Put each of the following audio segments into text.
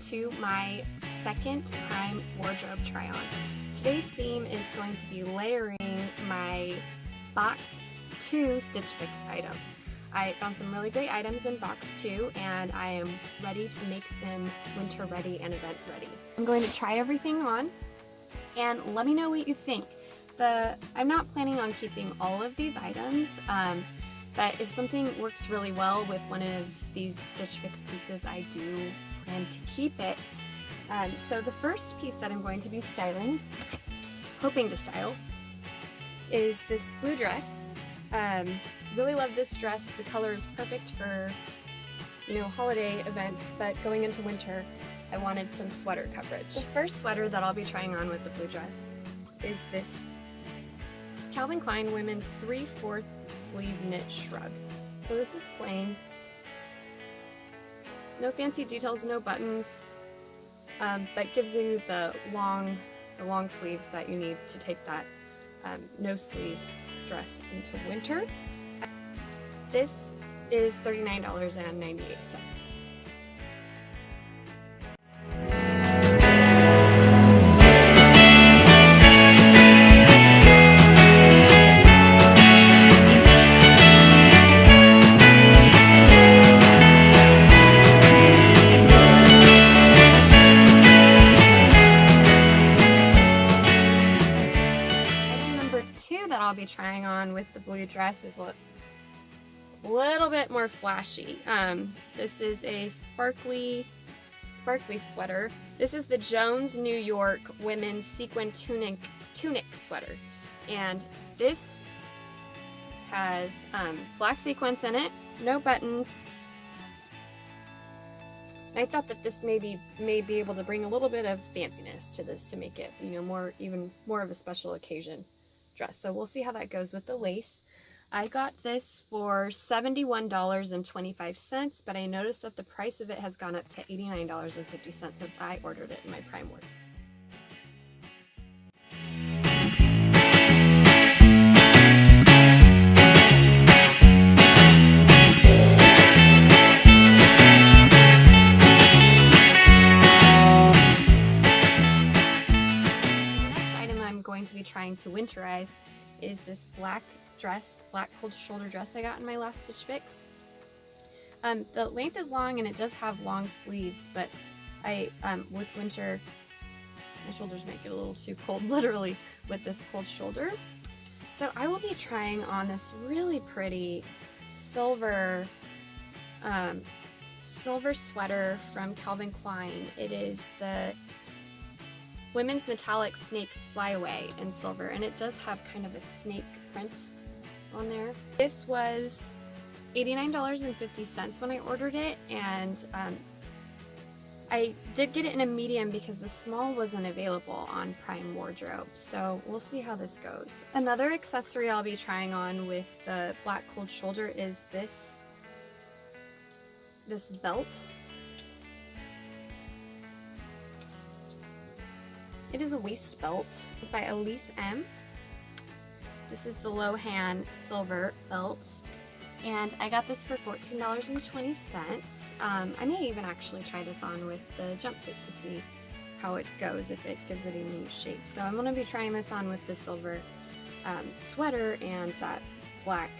to my second Prime wardrobe try on. Today's theme is going to be layering my box 2 Stitch Fix items. I found some really great items in box 2 and I am ready to make them winter ready and event ready. I'm going to try everything on and let me know what you think. I'm not planning on keeping all of these items, but if something works really well with one of these Stitch Fix pieces, I do plan to keep it. So the first piece that I'm going to be hoping to style, is this blue dress. Really love this dress. The color is perfect for, holiday events, but going into winter, I wanted some sweater coverage. The first sweater that I'll be trying on with the blue dress is this Calvin Klein women's 3/4 sleeve knit Shrug. So this is plain, no fancy details, no buttons, but gives you the long sleeve that you need to take that no sleeve dress into winter. This is $39.98. I'll be trying on with the blue dress is a little bit more flashy. This is a sparkly sweater. This is the Jones New York women's sequin tunic sweater, and this has black sequins in it, no buttons. I thought that this may be able to bring a little bit of fanciness to this to make it, even more of a special occasion dress. So we'll see how that goes with the lace. I got this for $71.25, but I noticed that the price of it has gone up to $89.50 since I ordered it in my Prime order. To be trying to winterize is this black cold shoulder dress I got in my last Stitch Fix. The length is long and it does have long sleeves, but with winter, my shoulders might get a little too cold, literally, with this cold shoulder. So I will be trying on this really pretty silver sweater from Calvin Klein. It is the women's metallic snake Flyaway in silver, and it does have kind of a snake print on there. This was $89.50 when I ordered it, and I did get it in a medium because the small wasn't available on Prime wardrobe, so we'll see how this goes. Another accessory I'll be trying on with the black cold shoulder is this belt. It is a waist belt. It's by Elise M. This is the Lohan silver belt, and I got this for $14.20. I may even actually try this on with the jumpsuit to see how it goes, if it gives it any shape. So I'm going to be trying this on with the silver sweater and that black.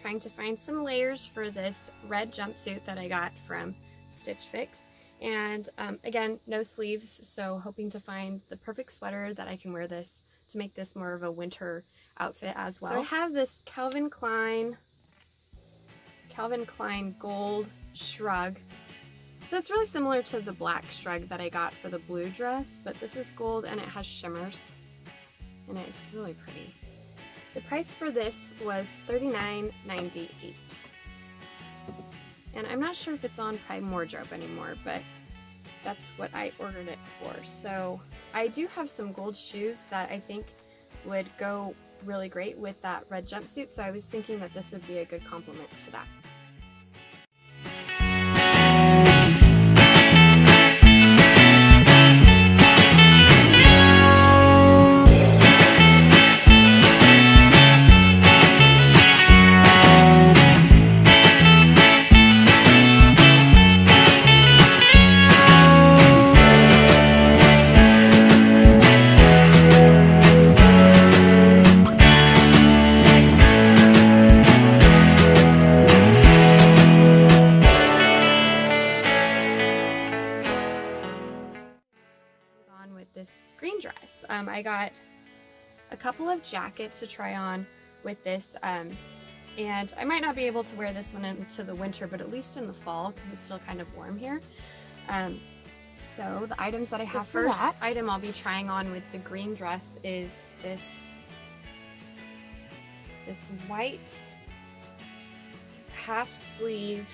Trying to find some layers for this red jumpsuit that I got from Stitch Fix, and again, no sleeves, so hoping to find the perfect sweater that I can wear this to make this more of a winter outfit as well. So I have this Calvin Klein gold Shrug. So it's really similar to the black Shrug that I got for the blue dress, but this is gold and it has shimmers in it. It's really pretty. The price for this was $39.98. And I'm not sure if it's on Prime wardrobe anymore, but that's what I ordered it for. So I do have some gold shoes that I think would go really great with that red jumpsuit, so I was thinking that this would be a good complement to that. With this green dress, I got a couple of jackets to try on with this, and I might not be able to wear this one into the winter, but at least in the fall because it's still kind of warm here. So the items that I have, first item I'll be trying on with the green dress is this white half sleeve.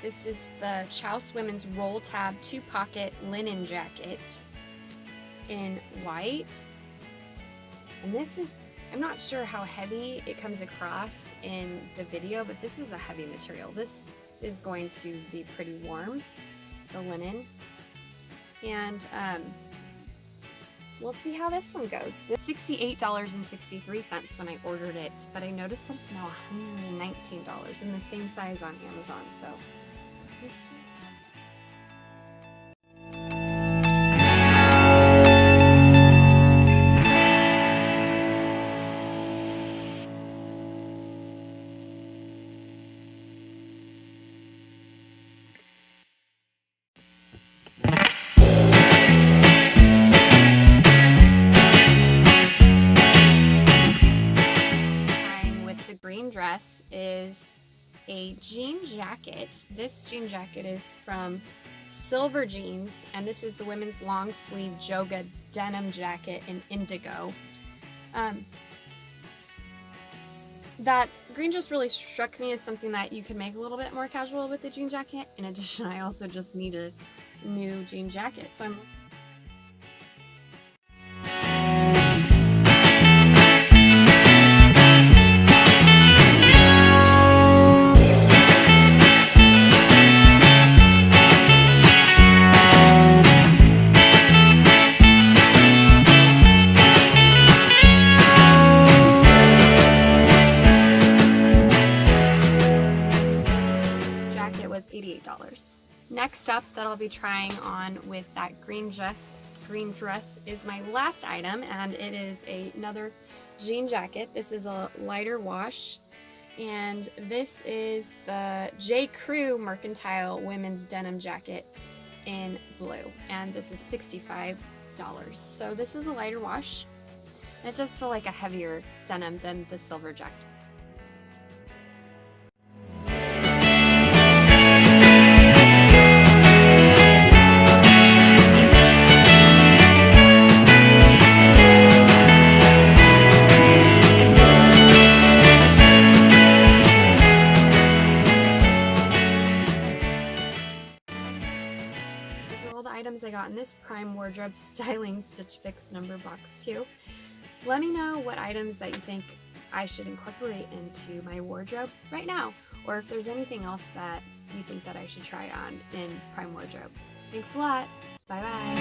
This is the Chaus Women's Roll Tab 2-pocket linen jacket in white. And this is, I'm not sure how heavy it comes across in the video, but this is a heavy material. This is going to be pretty warm, the linen. And we'll see how this one goes. It's $68.63 when I ordered it, but I noticed that it's now $119 in the same size on Amazon, so let's see. Dress is a jean jacket. This jean jacket is from Silver Jeans, and this is the women's long sleeve Joga denim jacket in indigo. That green just really struck me as something that you could make a little bit more casual with the jean jacket. In addition, I also just need a new jean jacket, so I'm $88. Next up that I'll be trying on with that green dress is my last item, and it is another jean jacket. This is a lighter wash, and this is the J. Crew Mercantile women's denim jacket in blue, and this is $65. So this is a lighter wash, and it does feel like a heavier denim than the silver jacket. Items I got in this Prime Wardrobe Styling Stitch Fix number box 2. Let me know what items that you think I should incorporate into my wardrobe right now, or if there's anything else that you think that I should try on in Prime Wardrobe. Thanks a lot. Bye bye.